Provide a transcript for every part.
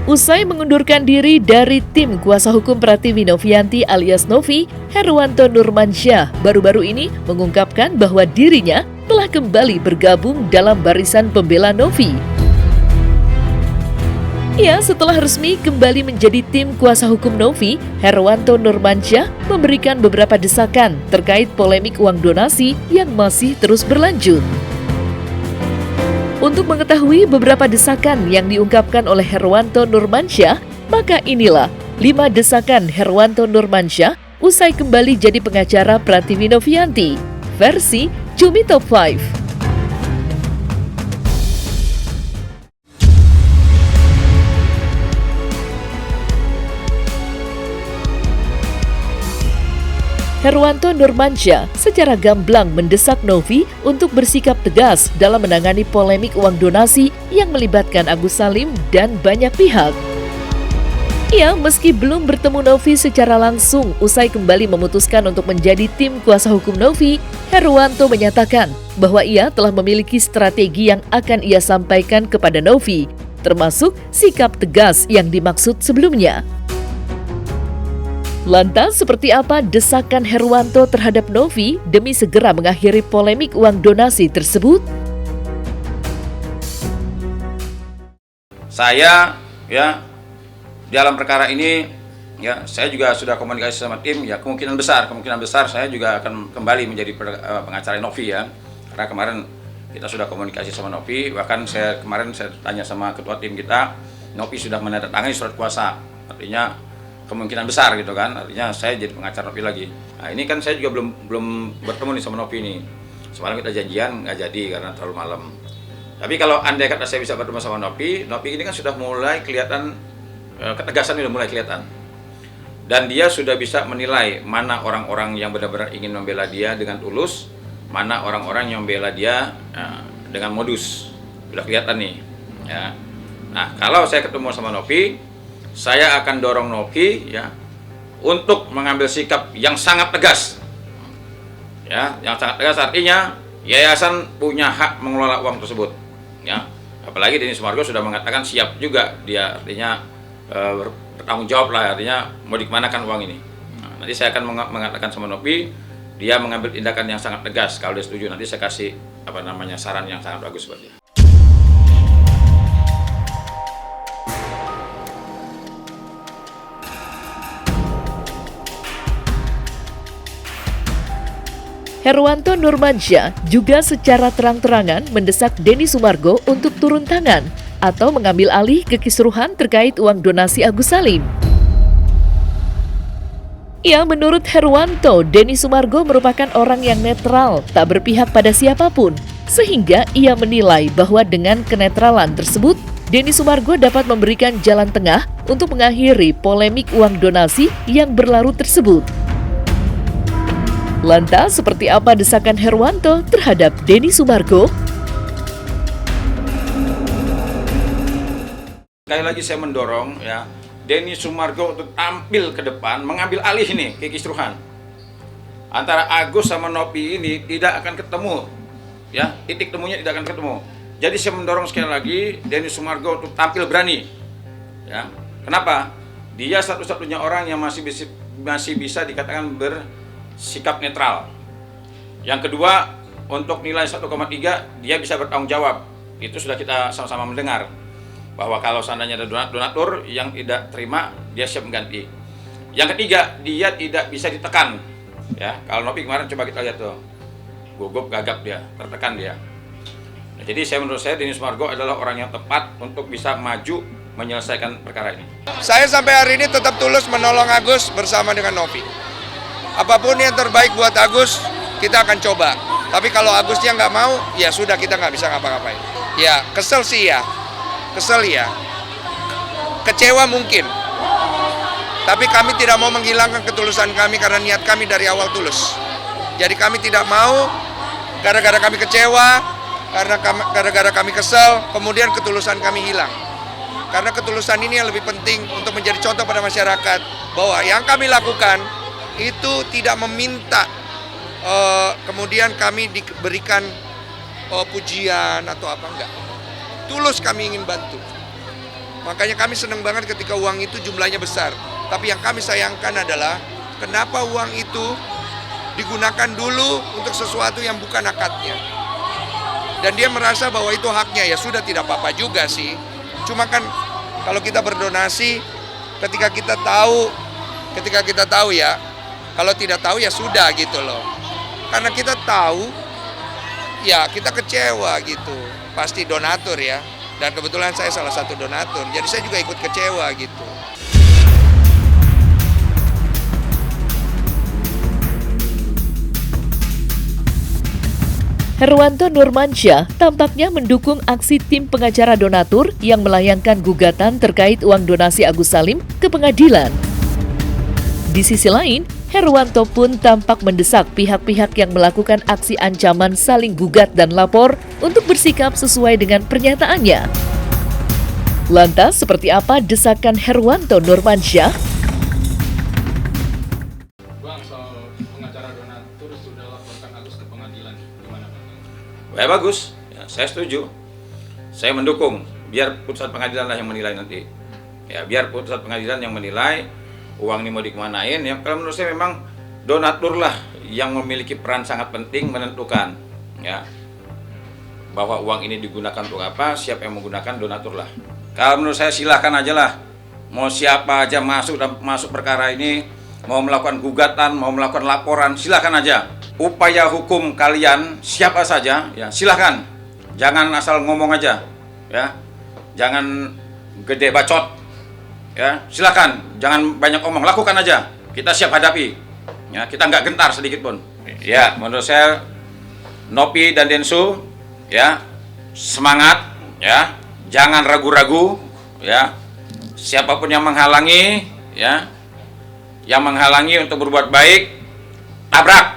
Usai mengundurkan diri dari tim kuasa hukum Pratiwi Novianti alias Novi, Herwanto Nurmansyah baru-baru ini mengungkapkan bahwa dirinya telah kembali bergabung dalam barisan pembela Novi. Ya, setelah resmi kembali menjadi tim kuasa hukum Novi, Herwanto Nurmansyah memberikan beberapa desakan terkait polemik uang donasi yang masih terus berlanjut. Untuk mengetahui beberapa desakan yang diungkapkan oleh Herwanto Nurmansyah, maka inilah 5 desakan Herwanto Nurmansyah usai kembali jadi pengacara Pratiwi Novianti, versi Cumi Top 5. Herwanto Nurmansyah secara gamblang mendesak Novi untuk bersikap tegas dalam menangani polemik uang donasi yang melibatkan Agus Salim dan banyak pihak. Ya, meski belum bertemu Novi secara langsung usai kembali memutuskan untuk menjadi tim kuasa hukum Novi, Herwanto menyatakan bahwa ia telah memiliki strategi yang akan ia sampaikan kepada Novi, termasuk sikap tegas yang dimaksud sebelumnya. Lantas, seperti apa desakan Herwanto terhadap Novi demi segera mengakhiri polemik uang donasi tersebut? Saya, dalam perkara ini, saya juga sudah komunikasi sama tim, kemungkinan besar saya juga akan kembali menjadi pengacara Novi, karena kemarin kita sudah komunikasi sama Novi, bahkan kemarin saya tanya sama ketua tim kita, Novi sudah menandatangani surat kuasa, artinya kemungkinan besar gitu kan, artinya saya jadi pengacara Novi lagi. Nah ini kan saya juga belum bertemu nih sama Novi nih. Semalam kita janjian nggak jadi karena terlalu malam. Tapi kalau andai kata saya bisa bertemu sama Novi ini kan sudah mulai kelihatan, ketegasan sudah mulai kelihatan. Dan dia sudah bisa menilai mana orang-orang yang benar-benar ingin membela dia dengan tulus, mana orang-orang yang membela dia dengan modus. Sudah kelihatan nih. Ya. Nah kalau saya ketemu sama Novi, saya akan dorong Novi untuk mengambil sikap yang sangat tegas. Yang sangat tegas artinya yayasan punya hak mengelola uang tersebut. Apalagi Denny Sumargo sudah mengatakan siap juga dia, artinya bertanggung jawab lah, artinya mau dikemanakan uang ini. Nanti saya akan mengatakan sama Novi, dia mengambil tindakan yang sangat tegas. Kalau dia setuju nanti saya kasih saran yang sangat bagus buat dia. Herwanto Nurmansyah juga secara terang-terangan mendesak Denny Sumargo untuk turun tangan atau mengambil alih kekisruhan terkait uang donasi Agus Salim. Ya, menurut Herwanto, Denny Sumargo merupakan orang yang netral, tak berpihak pada siapapun, sehingga ia menilai bahwa dengan kenetralan tersebut, Denny Sumargo dapat memberikan jalan tengah untuk mengakhiri polemik uang donasi yang berlarut tersebut. Lantas, seperti apa desakan Herwanto terhadap Denny Sumargo? Sekali lagi saya mendorong Denny Sumargo untuk tampil ke depan, mengambil alih nih kekisruhan. Antara Agus sama Novi ini tidak akan ketemu, titik temunya tidak akan ketemu. Jadi saya mendorong sekali lagi Denny Sumargo untuk tampil berani. Kenapa? Dia satu-satunya orang yang masih bisa dikatakan bersikap netral. Yang kedua, untuk nilai 1,3 dia bisa bertanggung jawab. Itu sudah kita sama-sama mendengar bahwa kalau seandainya ada donatur yang tidak terima, dia siap mengganti. Yang ketiga, dia tidak bisa ditekan. Kalau Novi kemarin coba kita lihat tuh, gugup gagap dia, tertekan dia. Nah, jadi menurut saya Denny Sumargo adalah orang yang tepat untuk bisa maju menyelesaikan perkara ini. Saya sampai hari ini tetap tulus menolong Agus bersama dengan Novi. Apapun yang terbaik buat Agus, kita akan coba. Tapi kalau Agusnya nggak mau, ya sudah, kita nggak bisa ngapa-ngapain. Ya, kesel sih ya. Kecewa mungkin. Tapi kami tidak mau menghilangkan ketulusan kami karena niat kami dari awal tulus. Jadi kami tidak mau, gara-gara kami kecewa, gara-gara kami kesel, kemudian ketulusan kami hilang. Karena ketulusan ini yang lebih penting untuk menjadi contoh pada masyarakat, bahwa yang kami lakukan itu tidak meminta kemudian kami diberikan pujian atau apa, enggak. Tulus kami ingin bantu. Makanya kami senang banget ketika uang itu jumlahnya besar. Tapi yang kami sayangkan adalah kenapa uang itu digunakan dulu untuk sesuatu yang bukan akadnya. Dan dia merasa bahwa itu haknya, ya sudah tidak apa-apa juga sih. Cuma kan kalau kita berdonasi, ketika kita tahu ya, kalau tidak tahu ya sudah gitu loh. Karena kita tahu, ya kita kecewa gitu. Pasti donatur ya. Dan kebetulan saya salah satu donatur, jadi saya juga ikut kecewa gitu. Herwanto Nurmansyah tampaknya mendukung aksi tim pengacara donatur yang melayangkan gugatan terkait uang donasi Agus Salim ke pengadilan. Di sisi lain, Herwanto pun tampak mendesak pihak-pihak yang melakukan aksi ancaman saling gugat dan lapor untuk bersikap sesuai dengan pernyataannya. Lantas, seperti apa desakan Herwanto Nurmansyah? Bang, soal pengacara donatur sudah laporkan Agus ke pengadilan, gimana Bang? Ya bagus, ya, saya setuju. Saya mendukung, biar putusan pengadilan lah yang menilai nanti. Ya, biar putusan pengadilan yang menilai uang ini mau dikemanain. Ya, kalau menurut saya memang donatur lah yang memiliki peran sangat penting menentukan, ya, bahwa uang ini digunakan untuk apa, siapa yang menggunakan, donatur lah. Kalau menurut saya silahkan aja lah, mau siapa aja masuk perkara ini, mau melakukan gugatan, mau melakukan laporan, silahkan aja. Upaya hukum kalian siapa saja, ya silahkan. Jangan asal ngomong aja, ya. Jangan gede bacot, ya. Silahkan, jangan banyak omong, lakukan aja. Kita siap hadapi, ya. Kita nggak gentar sedikit pun. Ya, menurut saya Nopi dan Densu, ya, semangat, ya. Jangan ragu-ragu, ya. Siapapun yang menghalangi, ya, yang menghalangi untuk berbuat baik, tabrak.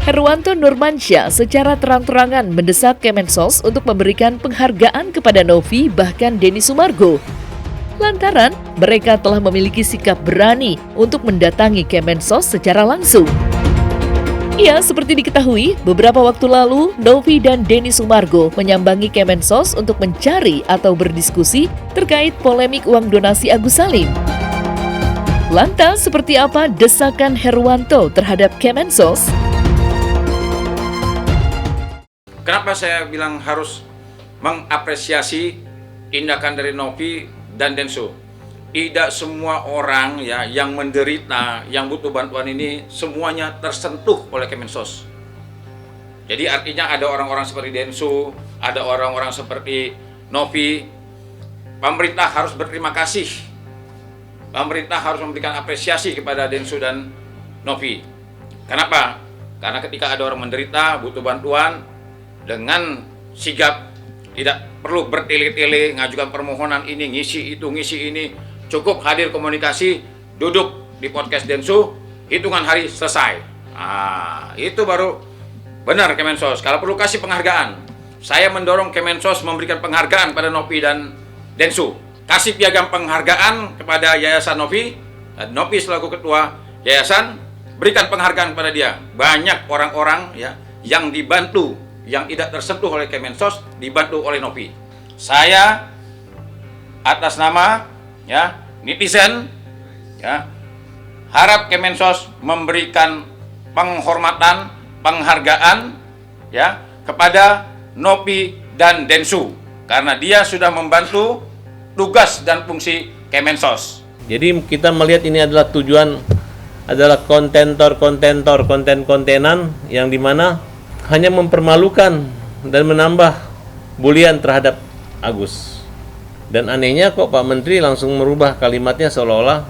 Herwanto Nurmansyah secara terang-terangan mendesak Kemensos untuk memberikan penghargaan kepada Novi bahkan Denny Sumargo. Lantaran mereka telah memiliki sikap berani untuk mendatangi Kemensos secara langsung. Ya, seperti diketahui, beberapa waktu lalu Novi dan Denny Sumargo menyambangi Kemensos untuk mencari atau berdiskusi terkait polemik uang donasi Agus Salim. Lantas, seperti apa desakan Herwanto terhadap Kemensos? Kenapa saya bilang harus mengapresiasi tindakan dari Novi dan Densu? Tidak semua orang, ya, yang menderita, yang butuh bantuan ini semuanya tersentuh oleh Kemensos. Jadi artinya ada orang-orang seperti Densu, ada orang-orang seperti Novi. Pemerintah harus berterima kasih. Pemerintah harus memberikan apresiasi kepada Densu dan Novi. Kenapa? Karena ketika ada orang menderita, butuh bantuan, dengan sigap, tidak perlu bertele-tele ngajukan permohonan ini, ngisi itu, ngisi ini, cukup hadir komunikasi, duduk di podcast Densu, hitungan hari selesai. Itu baru benar Kemensos. Kalau perlu kasih penghargaan, saya mendorong Kemensos memberikan penghargaan pada Novi dan Densu. Kasih piagam penghargaan kepada Yayasan Novi, dan Novi selaku ketua yayasan, berikan penghargaan kepada dia. Banyak orang-orang, ya, yang dibantu, yang tidak tersentuh oleh Kemensos, dibantu oleh Novi. Saya atas nama, ya, netizen, ya, harap Kemensos memberikan penghormatan, penghargaan, ya, kepada Novi dan Densu karena dia sudah membantu tugas dan fungsi Kemensos. Jadi kita melihat ini adalah tujuan adalah konten-kontenan yang dimana hanya mempermalukan dan menambah bulian terhadap Agus. Dan anehnya kok Pak Menteri langsung merubah kalimatnya seolah-olah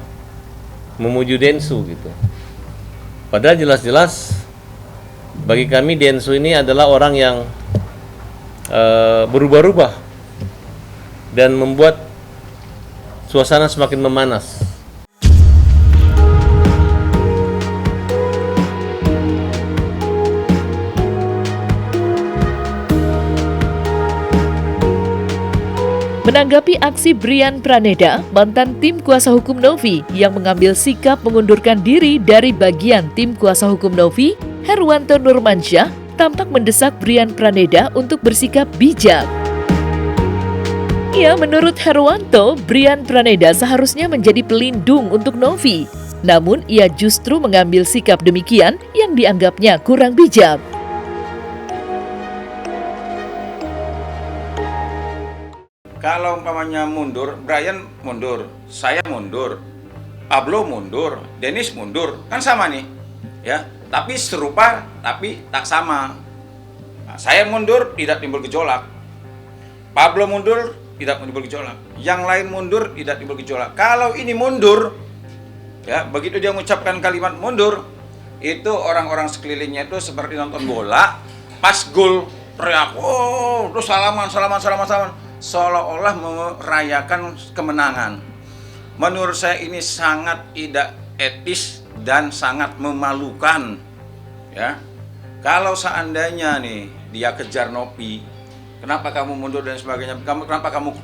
memuju Densu gitu. Padahal jelas-jelas bagi kami Densu ini adalah orang yang berubah-ubah dan membuat suasana semakin memanas. Menanggapi aksi Brian Praneda, mantan tim kuasa hukum Novi yang mengambil sikap mengundurkan diri dari bagian tim kuasa hukum Novi, Herwanto Nurmansyah tampak mendesak Brian Praneda untuk bersikap bijak. Ya, menurut Herwanto, Brian Praneda seharusnya menjadi pelindung untuk Novi. Namun, ia justru mengambil sikap demikian yang dianggapnya kurang bijak. Kalau umpamanya mundur, Brian mundur, saya mundur, Pablo mundur, Dennis mundur, kan sama nih, ya. Tapi serupa, tapi tak sama. Nah, saya mundur, tidak timbul gejolak. Pablo mundur, tidak timbul gejolak. Yang lain mundur, tidak timbul gejolak. Kalau ini mundur, ya, begitu dia mengucapkan kalimat mundur, itu orang-orang sekelilingnya itu seperti nonton bola, pas gol teriak, oh, terus salaman, seolah-olah merayakan kemenangan. Menurut saya ini sangat tidak etis dan sangat memalukan, ya. Kalau seandainya nih dia kejar Novi, kenapa kamu mundur dan sebagainya, kenapa kamu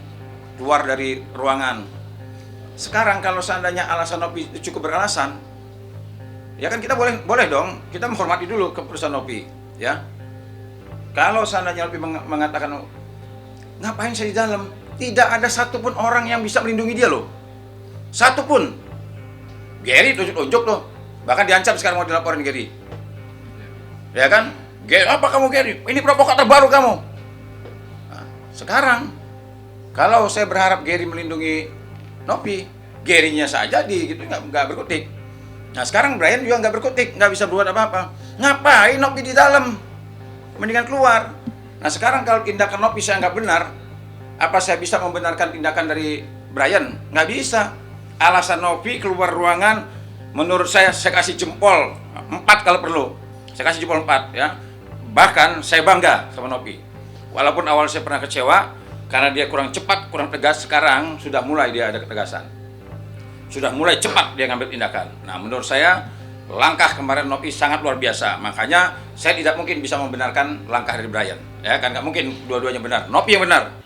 keluar dari ruangan? Sekarang kalau seandainya alasan Novi itu cukup beralasan, ya kan kita boleh dong, kita menghormati dulu keputusan Novi, ya. Kalau seandainya Novi mengatakan ngapain saya di dalam, tidak ada satupun orang yang bisa melindungi dia loh, satupun. Gary tunjuk-tunjuk loh, bahkan diancam sekarang mau dilaporin Gary, ya kan? Gary, apa kamu Gary? Ini provokator baru kamu. Nah, sekarang kalau saya berharap Gary melindungi Novi, Gary-nya saja gitu nggak berkutik. Nah sekarang Brian juga nggak berkutik, nggak bisa berbuat apa-apa. Ngapain Novi di dalam? Mendingan keluar. Nah sekarang kalau tindakan Novi saya nggak benar, apa saya bisa membenarkan tindakan dari Brian? Nggak bisa. Alasan Novi keluar ruangan, menurut saya kasih jempol 4 kalau perlu. Saya kasih jempol 4 ya. Bahkan saya bangga sama Novi. Walaupun awal saya pernah kecewa karena dia kurang cepat, kurang tegas, sekarang sudah mulai dia ada ketegasan. Sudah mulai cepat dia ngambil tindakan. Nah menurut saya langkah kemarin Novi sangat luar biasa. Makanya saya tidak mungkin bisa membenarkan langkah dari Brian. Ya kan nggak mungkin dua-duanya benar. Novi yang benar.